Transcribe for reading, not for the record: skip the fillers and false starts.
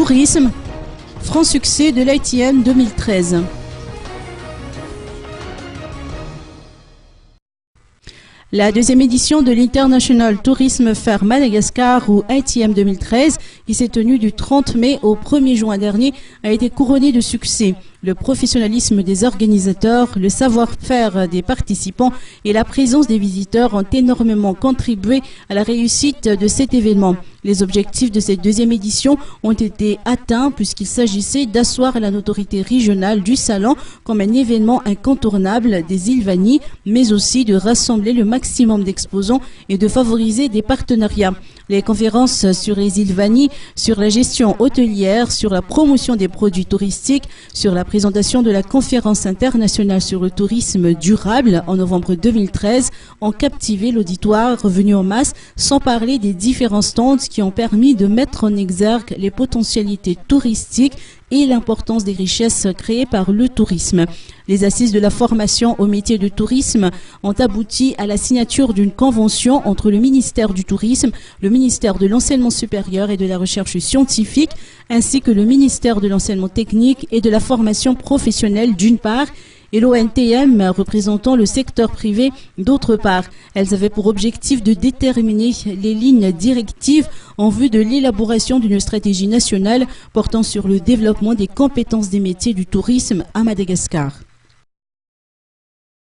Tourisme, franc succès de l'ITM 2013. La deuxième édition de l'International Tourism Fair Madagascar ou ITM 2013, qui s'est tenue du 30 mai au 1er juin dernier, a été couronnée de succès. Le professionnalisme des organisateurs, le savoir-faire des participants et la présence des visiteurs ont énormément contribué à la réussite de cet événement. Les objectifs de cette deuxième édition ont été atteints puisqu'il s'agissait d'asseoir la notoriété régionale du salon comme un événement incontournable des îles Vannies, mais aussi de rassembler le maximum d'exposants et de favoriser des partenariats. Les conférences sur les îles Vannies, sur la gestion hôtelière, sur la promotion des produits touristiques, sur la présentation de la conférence internationale sur le tourisme durable en novembre 2013 ont captivé l'auditoire revenu en masse, sans parler des différents stands qui ont permis de mettre en exergue les potentialités touristiques et l'importance des richesses créées par le tourisme. Les assises de la formation au métier de tourisme ont abouti à la signature d'une convention entre le ministère du Tourisme, le ministère de l'Enseignement supérieur et de la Recherche scientifique, ainsi que le ministère de l'Enseignement technique et de la formation professionnelle d'une part, et l'ONTM représentant le secteur privé d'autre part. Elles avaient pour objectif de déterminer les lignes directives en vue de l'élaboration d'une stratégie nationale portant sur le développement des compétences des métiers du tourisme à Madagascar.